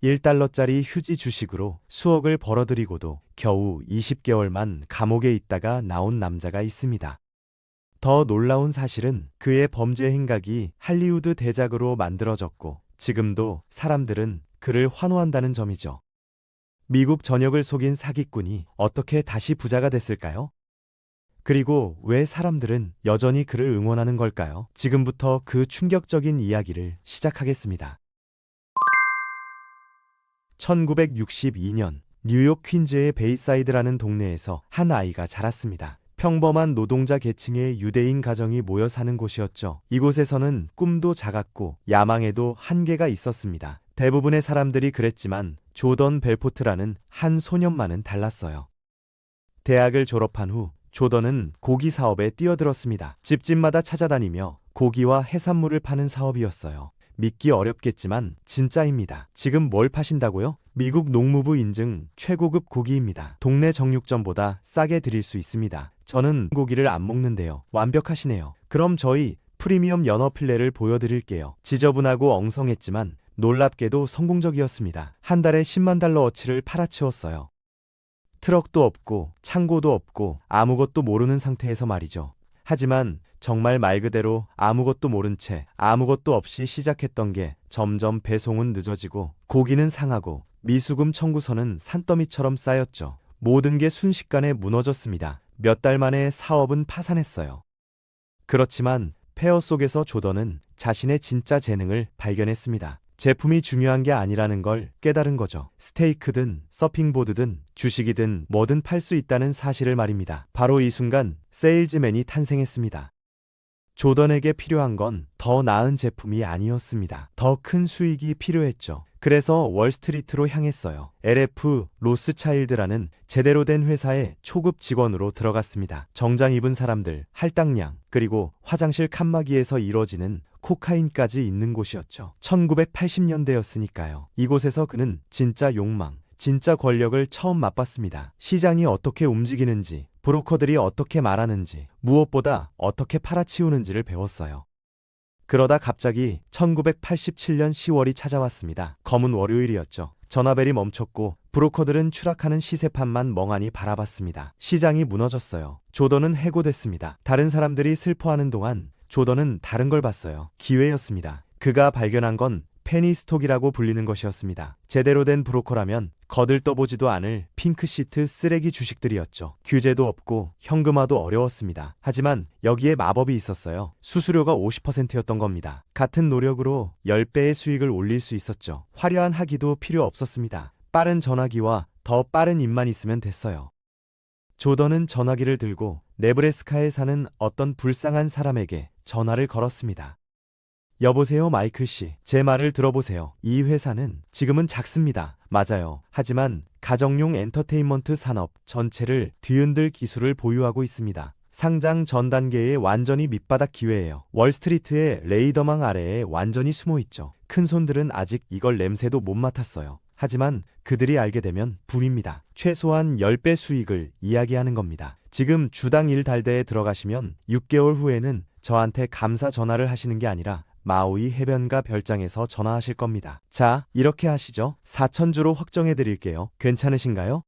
1달러짜리 휴지 주식으로 수억을 벌어들이고도 겨우 20개월만 감옥에 있다가 나온 남자가 있습니다. 더 놀라운 사실은 그의 범죄 행각이 할리우드 대작으로 만들어졌고 지금도 사람들은 그를 환호한다는 점이죠. 미국 전역을 속인 사기꾼이 어떻게 다시 부자가 됐을까요? 그리고 왜 사람들은 여전히 그를 응원하는 걸까요? 지금부터 그 충격적인 이야기를 시작하겠습니다. 1962년 뉴욕 퀸즈의 베이사이드라는 동네에서 한 아이가 자랐습니다. 평범한 노동자 계층의 유대인 가정이 모여 사는 곳이었죠. 이곳에서는 꿈도 작았고 야망에도 한계가 있었습니다. 대부분의 사람들이 그랬지만 조던 벨포트라는 한 소년만은 달랐어요. 대학을 졸업한 후 조던은 고기 사업에 뛰어들었습니다. 집집마다 찾아다니며 고기와 해산물을 파는 사업이었어요. 믿기 어렵겠지만 진짜입니다. 지금 뭘 파신다고요? 미국 농무부 인증 최고급 고기입니다. 동네 정육점보다 싸게 드릴 수 있습니다. 저는 고기를 안 먹는데요. 완벽하시네요. 그럼 저희 프리미엄 연어 필레를 보여드릴게요. 지저분하고 엉성했지만 놀랍게도 성공적이었습니다. 한 달에 10만 달러어치를 팔아치웠어요. 트럭도 없고 창고도 없고 아무것도 모르는 상태에서 말이죠. 하지만 정말 말 그대로 아무것도 모른 채 아무것도 없이 시작했던 게 점점 배송은 늦어지고 고기는 상하고 미수금 청구서는 산더미처럼 쌓였죠. 모든 게 순식간에 무너졌습니다. 몇 달 만에 사업은 파산했어요. 그렇지만 폐허 속에서 조던은 자신의 진짜 재능을 발견했습니다. 제품이 중요한 게 아니라는 걸 깨달은 거죠. 스테이크든 서핑보드든 주식이든 뭐든 팔 수 있다는 사실을 말입니다. 바로 이 순간 세일즈맨이 탄생했습니다. 조던에게 필요한 건 더 나은 제품이 아니었습니다. 더 큰 수익이 필요했죠. 그래서 월스트리트로 향했어요. LF 로스차일드라는 제대로 된 회사에 초급 직원으로 들어갔습니다. 정장 입은 사람들, 할당량, 그리고 화장실 칸막이에서 이뤄지는 코카인까지 있는 곳이었죠. 1980년대였으니까요. 이곳에서 그는 진짜 욕망, 진짜 권력을 처음 맛봤습니다. 시장이 어떻게 움직이는지, 브로커들이 어떻게 말하는지, 무엇보다 어떻게 팔아치우는지를 배웠어요. 그러다 갑자기 1987년 10월이 찾아왔습니다. 검은 월요일이었죠. 전화벨이 멈췄고 브로커들은 추락하는 시세판만 멍하니 바라봤습니다. 시장이 무너졌어요. 조던은 해고됐습니다. 다른 사람들이 슬퍼하는 동안 조던은 다른 걸 봤어요. 기회였습니다. 그가 발견한 건 페니스톡이라고 불리는 것이었습니다. 제대로 된 브로커라면 거들떠보지도 않을 핑크시트 쓰레기 주식들이었죠. 규제도 없고 현금화도 어려웠습니다. 하지만 여기에 마법이 있었어요. 수수료가 50%였던 겁니다. 같은 노력으로 10배의 수익을 올릴 수 있었죠. 화려한 학위도 필요 없었습니다. 빠른 전화기와 더 빠른 입만 있으면 됐어요. 조던은 전화기를 들고 네브래스카에 사는 어떤 불쌍한 사람에게 전화를 걸었습니다. 여보세요, 마이클 씨. 제 말을 들어보세요. 이 회사는 지금은 작습니다. 맞아요. 하지만 가정용 엔터테인먼트 산업 전체를 뒤흔들 기술을 보유하고 있습니다. 상장 전 단계의 완전히 밑바닥 기회예요. 월스트리트의 레이더망 아래에 완전히 숨어 있죠. 큰 손들은 아직 이걸 냄새도 못 맡았어요. 하지만 그들이 알게 되면 붐입니다. 최소한 10배 수익을 이야기하는 겁니다. 지금 주당 1달러에 들어가시면 6개월 후에는 저한테 감사 전화를 하시는 게 아니라 마우이 해변가 별장에서 전화하실 겁니다. 자, 이렇게 하시죠. 4,000주로 확정해 드릴게요. 괜찮으신가요?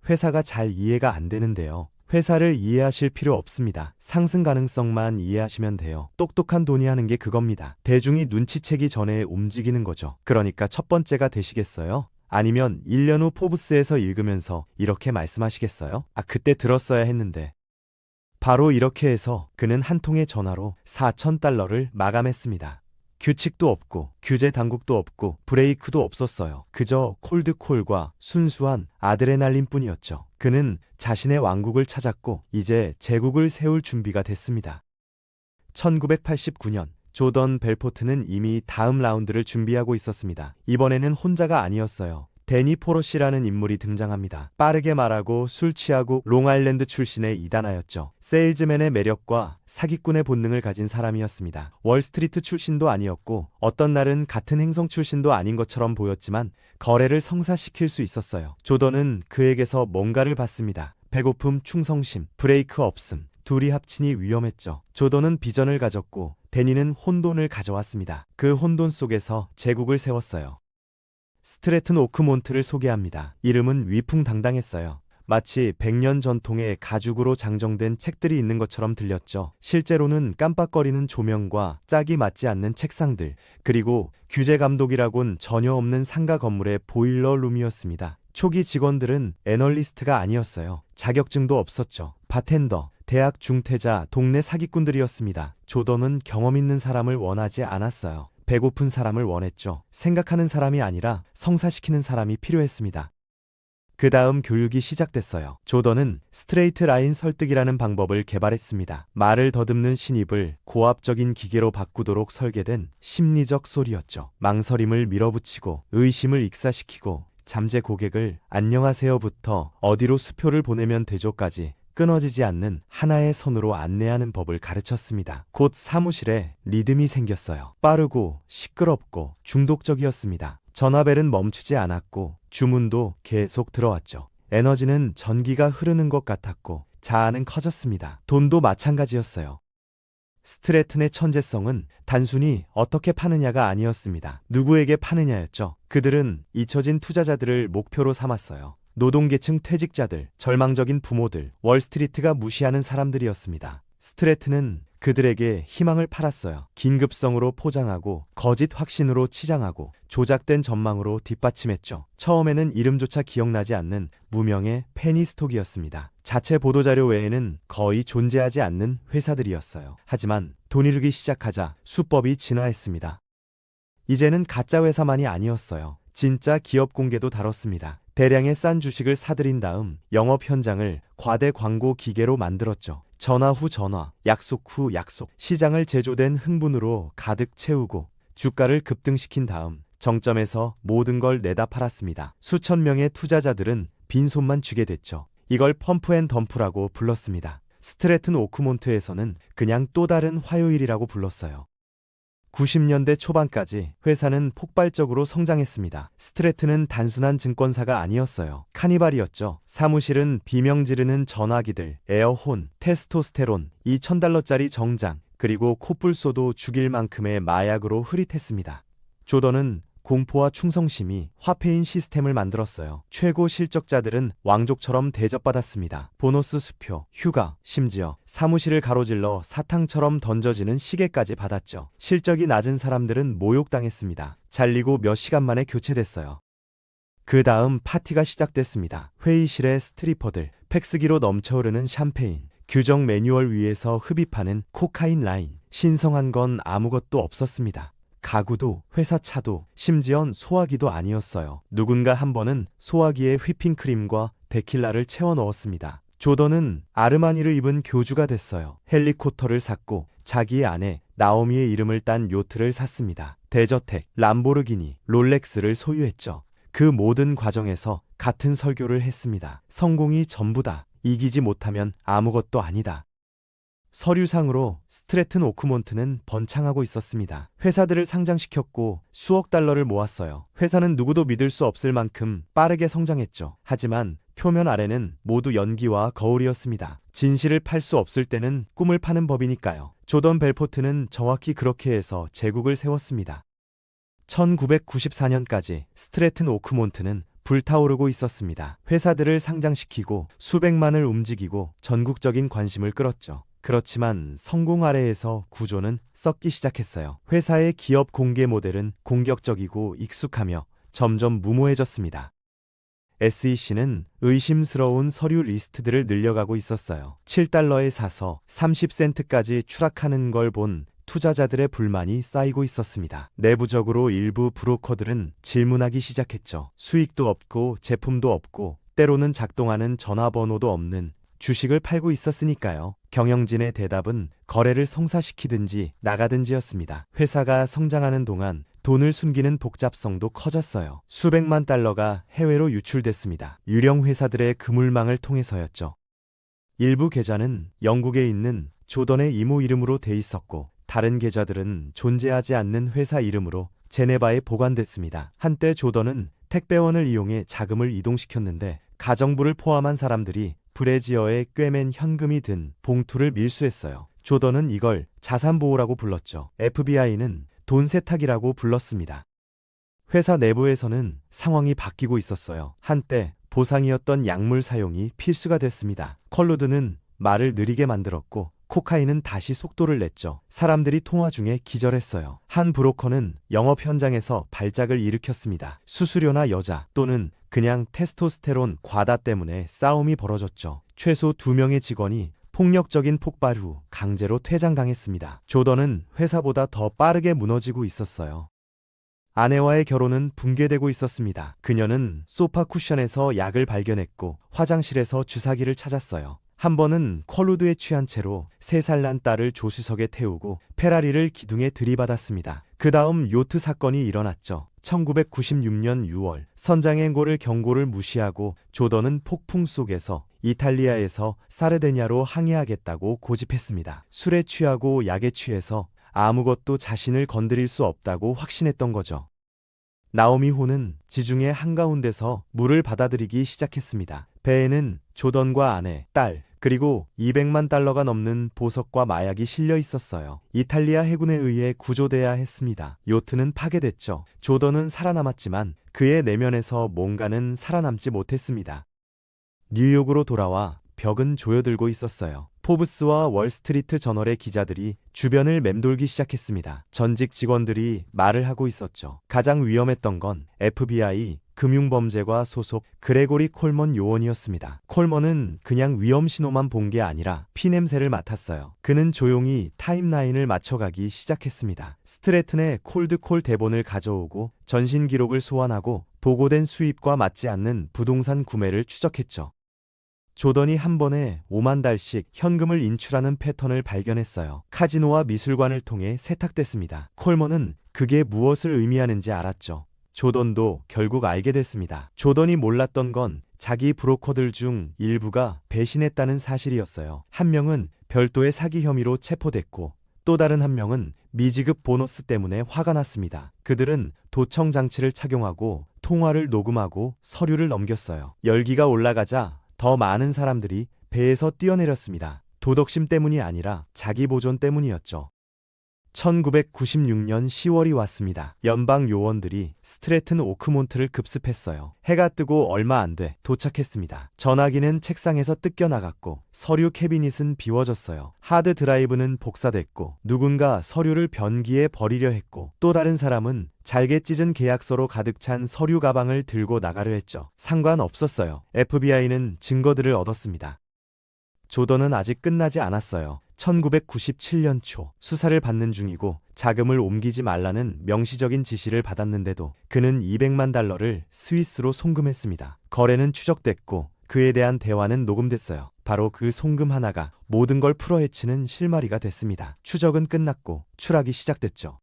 회사가 잘 이해가 안 되는데요. 회사를 이해하실 필요 없습니다. 상승 가능성만 이해하시면 돼요. 똑똑한 돈이 하는 게 그겁니다. 대중이 눈치채기 전에 움직이는 거죠. 그러니까 첫 번째가 되시겠어요? 아니면 1년 후 포브스에서 읽으면서 이렇게 말씀하시겠어요? 아, 그때 들었어야 했는데. 바로 이렇게 해서 그는 한 통의 전화로 4,000달러를 마감했습니다. 규칙도 없고 규제 당국도 없고 브레이크도 없었어요. 그저 콜드콜과 순수한 아드레날린뿐이었죠. 그는 자신의 왕국을 찾았고 이제 제국을 세울 준비가 됐습니다. 1989년 조던 벨포트는 이미 다음 라운드를 준비하고 있었습니다. 이번에는 혼자가 아니었어요. 데니 포러시라는 인물이 등장합니다. 빠르게 말하고 술 취하고 롱아일랜드 출신의 이단아였죠. 세일즈맨의 매력과 사기꾼의 본능을 가진 사람이었습니다. 월스트리트 출신도 아니었고 어떤 날은 같은 행성 출신도 아닌 것처럼 보였지만 거래를 성사시킬 수 있었어요. 조던은 그에게서 뭔가를 받습니다. 배고픔, 충성심, 브레이크 없음. 둘이 합치니 위험했죠. 조던은 비전을 가졌고 데니는 혼돈을 가져왔습니다. 그 혼돈 속에서 제국을 세웠어요. 스트래튼 오크몬트를 소개합니다. 이름은 위풍당당했어요. 마치 100년 전통의 가죽으로 장정된 책들이 있는 것처럼 들렸죠. 실제로는 깜빡거리는 조명과 짝이 맞지 않는 책상들, 그리고 규제 감독이라곤 전혀 없는 상가 건물의 보일러룸이었습니다. 초기 직원들은 애널리스트가 아니었어요. 자격증도 없었죠. 바텐더, 대학 중퇴자, 동네 사기꾼들이었습니다. 조던은 경험 있는 사람을 원하지 않았어요. 배고픈 사람을 원했죠. 생각하는 사람이 아니라 성사시키는 사람이 필요했습니다. 그 다음 교육이 시작됐어요. 조던은 스트레이트 라인 설득이라는 방법을 개발했습니다. 말을 더듬는 신입을 고압적인 기계로 바꾸도록 설계된 심리적 소리였죠. 망설임을 밀어붙이고 의심을 익사시키고 잠재 고객을 안녕하세요부터 어디로 수표를 보내면 되죠까지 끊어지지 않는 하나의 선으로 안내하는 법을 가르쳤습니다. 곧 사무실에 리듬이 생겼어요. 빠르고 시끄럽고 중독적이었습니다. 전화벨은 멈추지 않았고 주문도 계속 들어왔죠. 에너지는 전기가 흐르는 것 같았고 자아는 커졌습니다. 돈도 마찬가지였어요. 스트래튼의 천재성은 단순히 어떻게 파느냐가 아니었습니다. 누구에게 파느냐였죠. 그들은 잊혀진 투자자들을 목표로 삼았어요. 노동계층 퇴직자들, 절망적인 부모들, 월스트리트가 무시하는 사람들이었습니다. 스트래튼은 그들에게 희망을 팔았어요. 긴급성으로 포장하고 거짓 확신으로 치장하고 조작된 전망으로 뒷받침했죠. 처음에는 이름조차 기억나지 않는 무명의 페니스톡이었습니다. 자체 보도자료 외에는 거의 존재하지 않는 회사들이었어요. 하지만 돈 이루기 시작하자 수법이 진화했습니다. 이제는 가짜 회사만이 아니었어요. 진짜 기업 공개도 다뤘습니다. 대량의 싼 주식을 사들인 다음 영업 현장을 과대 광고 기계로 만들었죠. 전화 후 전화, 약속 후 약속, 시장을 제조된 흥분으로 가득 채우고 주가를 급등시킨 다음 정점에서 모든 걸 내다 팔았습니다. 수천 명의 투자자들은 빈손만 쥐게 됐죠. 이걸 펌프앤덤프라고 불렀습니다. 스트래튼 오크몬트에서는 그냥 또 다른 화요일이라고 불렀어요. 90년대 초반까지 회사는 폭발적으로 성장했습니다. 스트래튼은 단순한 증권사가 아니었어요. 카니발이었죠. 사무실은 비명 지르는 전화기들, 에어혼, 테스토스테론, $2,000짜리 정장, 그리고 콧불 쏘도 죽일 만큼의 마약으로 흐릿했습니다. 조던은 공포와 충성심이 화폐인 시스템을 만들었어요. 최고 실적자들은 왕족처럼 대접받았습니다. 보너스 수표, 휴가, 심지어 사무실을 가로질러 사탕처럼 던져지는 시계까지 받았죠. 실적이 낮은 사람들은 모욕당했습니다. 잘리고 몇 시간 만에 교체됐어요. 그 다음 파티가 시작됐습니다. 회의실의 스트리퍼들, 팩스기로 넘쳐흐르는 샴페인, 규정 매뉴얼 위에서 흡입하는 코카인 라인, 신성한 건 아무것도 없었습니다. 가구도 회사 차도 심지언 소화기도 아니었어요. 누군가 한 번은 소화기에 휘핑크림과 데킬라를 채워 넣었습니다. 조던은 아르마니를 입은 교주가 됐어요. 헬리콥터를 샀고 자기의 아내 나오미의 이름을 딴 요트를 샀습니다. 대저택, 람보르기니, 롤렉스를 소유했죠. 그 모든 과정에서 같은 설교를 했습니다. 성공이 전부다. 이기지 못하면 아무것도 아니다. 서류상으로 스트래튼 오크몬트는 번창하고 있었습니다. 회사들을 상장시켰고 수억 달러를 모았어요. 회사는 누구도 믿을 수 없을 만큼 빠르게 성장했죠. 하지만 표면 아래는 모두 연기와 거울이었습니다. 진실을 팔 수 없을 때는 꿈을 파는 법이니까요. 조던 벨포트는 정확히 그렇게 해서 제국을 세웠습니다. 1994년까지 스트래튼 오크몬트는 불타오르고 있었습니다. 회사들을 상장시키고 수백만을 움직이고 전국적인 관심을 끌었죠. 그렇지만 성공 아래에서 구조는 썩기 시작했어요. 회사의 기업 공개 모델은 공격적이고 익숙하며 점점 무모해졌습니다. SEC는 의심스러운 서류 리스트들을 늘려가고 있었어요. 7달러에 사서 30센트까지 추락하는 걸 본 투자자들의 불만이 쌓이고 있었습니다. 내부적으로 일부 브로커들은 질문하기 시작했죠. 수익도 없고 제품도 없고 때로는 작동하는 전화번호도 없는 주식을 팔고 있었으니까요. 경영진의 대답은 거래를 성사시키든지 나가든지였습니다. 회사가 성장하는 동안 돈을 숨기는 복잡성도 커졌어요. 수백만 달러가 해외로 유출됐습니다. 유령 회사들의 그물망을 통해서였죠. 일부 계좌는 영국에 있는 조던의 이모 이름으로 돼 있었고 다른 계좌들은 존재하지 않는 회사 이름으로 제네바에 보관됐습니다. 한때 조던은 택배원을 이용해 자금을 이동시켰는데 가정부를 포함한 사람들이 브래지어에 꿰맨 현금이 든 봉투를 밀수했어요. 조던은 이걸 자산보호라고 불렀죠. FBI는 돈 세탁이라고 불렀습니다. 회사 내부에서는 상황이 바뀌고 있었어요. 한때 보상이었던 약물 사용이 필수가 됐습니다. 컬루드는 말을 느리게 만들었고 코카인은 다시 속도를 냈죠. 사람들이 통화 중에 기절했어요. 한 브로커는 영업 현장에서 발작을 일으켰습니다. 수수료나 여자 또는 그냥 테스토스테론 과다 때문에 싸움이 벌어졌죠. 최소 2명의 직원이 폭력적인 폭발 후 강제로 퇴장당했습니다. 조던은 회사보다 더 빠르게 무너지고 있었어요. 아내와의 결혼은 붕괴되고 있었습니다. 그녀는 소파 쿠션에서 약을 발견했고 화장실에서 주사기를 찾았어요. 한 번은 컬루드에 취한 채로 3살 난 딸을 조수석에 태우고 페라리를 기둥에 들이받았습니다. 그 다음 요트 사건이 일어났죠. 1996년 6월 선장의 경고를 무시하고 조던은 폭풍 속에서 이탈리아에서 사르데냐로 항해하겠다고 고집했습니다. 술에 취하고 약에 취해서 아무것도 자신을 건드릴 수 없다고 확신했던 거죠. 나오미 호는 지중해 한가운데서 물을 받아들이기 시작했습니다. 배에는 조던과 아내, 딸, 그리고 200만 달러가 넘는 보석과 마약이 실려 있었어요. 이탈리아 해군에 의해 구조돼야 했습니다. 요트는 파괴됐죠. 조던은 살아남았지만 그의 내면에서 뭔가는 살아남지 못했습니다. 뉴욕으로 돌아와 벽은 조여들고 있었어요. 포브스와 월스트리트 저널의 기자들이 주변을 맴돌기 시작했습니다. 전직 직원들이 말을 하고 있었죠. 가장 위험했던 건 FBI 금융범죄과 소속 그레고리 콜먼 요원이었습니다. 콜먼은 그냥 위험 신호만 본 게 아니라 피냄새를 맡았어요. 그는 조용히 타임라인을 맞춰가기 시작했습니다. 스트래튼의 콜드콜 대본을 가져오고 전신 기록을 소환하고 보고된 수입과 맞지 않는 부동산 구매를 추적했죠. 조던이 한 번에 5만 달씩 현금을 인출하는 패턴을 발견했어요. 카지노와 미술관을 통해 세탁됐습니다. 콜먼은 그게 무엇을 의미하는지 알았죠. 조던도 결국 알게 됐습니다. 조던이 몰랐던 건 자기 브로커들 중 일부가 배신했다는 사실이었어요. 한 명은 별도의 사기 혐의로 체포됐고 또 다른 한 명은 미지급 보너스 때문에 화가 났습니다. 그들은 도청 장치를 착용하고 통화를 녹음하고 서류를 넘겼어요. 열기가 올라가자 더 많은 사람들이 배에서 뛰어내렸습니다. 도덕심 때문이 아니라 자기 보존 때문이었죠. 1996년 10월이 왔습니다. 연방 요원들이 스트래튼 오크몬트를 급습했어요. 해가 뜨고 얼마 안 돼 도착했습니다. 전화기는 책상에서 뜯겨나갔고 서류 캐비닛은 비워졌어요. 하드 드라이브는 복사됐고 누군가 서류를 변기에 버리려 했고 또 다른 사람은 잘게 찢은 계약서로 가득 찬 서류 가방을 들고 나가려 했죠. 상관없었어요. FBI는 증거들을 얻었습니다. 조던은 아직 끝나지 않았어요. 1997년 초 수사를 받는 중이고 자금을 옮기지 말라는 명시적인 지시를 받았는데도 그는 200만 달러를 스위스로 송금했습니다. 거래는 추적됐고 그에 대한 대화는 녹음됐어요. 바로 그 송금 하나가 모든 걸 풀어헤치는 실마리가 됐습니다. 추적은 끝났고 추락이 시작됐죠.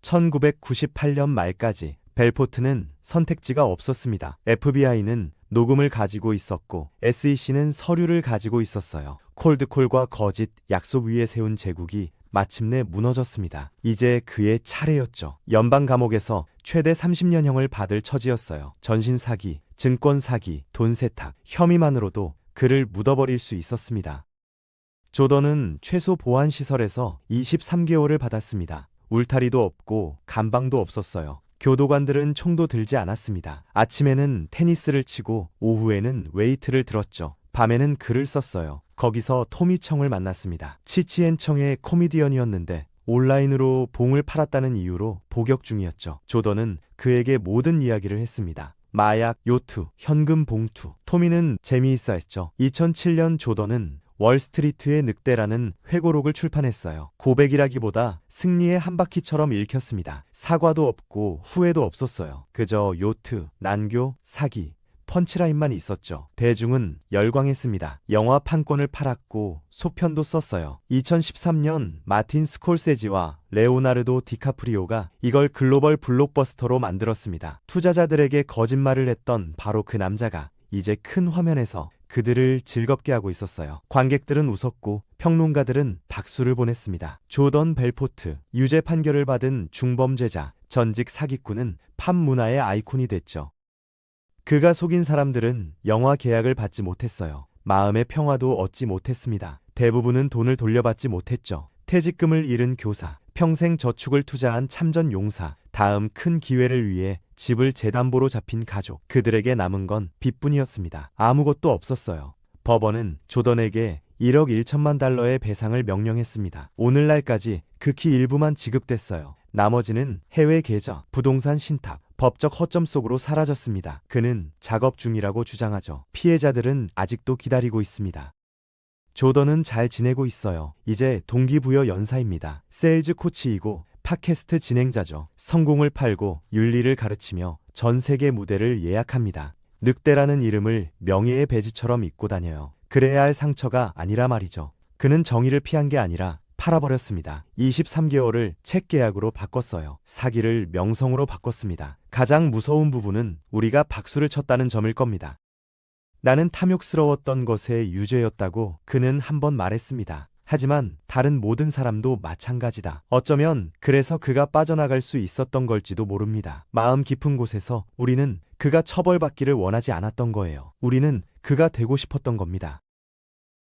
1998년 말까지 벨포트는 선택지가 없었습니다. FBI는 녹음을 가지고 있었고 SEC는 서류를 가지고 있었어요. 콜드콜과 거짓, 약속 위에 세운 제국이 마침내 무너졌습니다. 이제 그의 차례였죠. 연방 감옥에서 최대 30년형을 받을 처지였어요. 전신 사기, 증권 사기, 돈 세탁, 혐의만으로도 그를 묻어버릴 수 있었습니다. 조던은 최소 보안 시설에서 23개월을 받았습니다. 울타리도 없고 감방도 없었어요. 교도관들은 총도 들지 않았습니다. 아침에는 테니스를 치고 오후에는 웨이트를 들었죠. 밤에는 글을 썼어요. 거기서 토미 청을 만났습니다. 치치엔 청의 코미디언이었는데 온라인으로 봉을 팔았다는 이유로 복역 중이었죠. 조던은 그에게 모든 이야기를 했습니다. 마약, 요트, 현금 봉투. 토미는 재미있어 했죠. 2007년 조던은 월스트리트의 늑대라는 회고록을 출판했어요. 고백이라기보다 승리의 한 바퀴처럼 읽혔습니다. 사과도 없고 후회도 없었어요. 그저 요트, 난교, 사기, 펀치라인만 있었죠. 대중은 열광했습니다. 영화 판권을 팔았고 소편도 썼어요. 2013년 마틴 스콜세지와 레오나르도 디카프리오가 이걸 글로벌 블록버스터로 만들었습니다. 투자자들에게 거짓말을 했던 바로 그 남자가 이제 큰 화면에서 그들을 즐겁게 하고 있었어요. 관객들은 웃었고 평론가들은 박수를 보냈습니다. 조던 벨포트, 유죄 판결을 받은 중범죄자, 전직 사기꾼은 팝 문화의 아이콘이 됐죠. 그가 속인 사람들은 영화 계약을 받지 못했어요. 마음의 평화도 얻지 못했습니다. 대부분은 돈을 돌려받지 못했죠. 퇴직금을 잃은 교사, 평생 저축을 투자한 참전 용사, 다음 큰 기회를 위해 집을 재담보로 잡힌 가족. 그들에게 남은 건 빚뿐이었습니다. 아무것도 없었어요. 법원은 조던에게 1억 1천만 달러의 배상을 명령했습니다. 오늘날까지 극히 일부만 지급됐어요. 나머지는 해외 계좌, 부동산 신탁, 법적 허점 속으로 사라졌습니다. 그는 작업 중이라고 주장하죠. 피해자들은 아직도 기다리고 있습니다. 조던은 잘 지내고 있어요. 이제 동기부여 연사입니다. 세일즈 코치이고 팟캐스트 진행자죠. 성공을 팔고 윤리를 가르치며 전 세계 무대를 예약합니다. 늑대라는 이름을 명예의 배지처럼 입고 다녀요. 그래야 할 상처가 아니라 말이죠. 그는 정의를 피한 게 아니라 팔아버렸습니다. 23개월을 책 계약으로 바꿨어요. 사기를 명성으로 바꿨습니다. 가장 무서운 부분은 우리가 박수를 쳤다는 점일 겁니다. 나는 탐욕스러웠던 것의 유죄였다고 그는 한 번 말했습니다. 하지만 다른 모든 사람도 마찬가지다. 어쩌면 그래서 그가 빠져나갈 수 있었던 걸지도 모릅니다. 마음 깊은 곳에서 우리는 그가 처벌받기를 원하지 않았던 거예요. 우리는 그가 되고 싶었던 겁니다.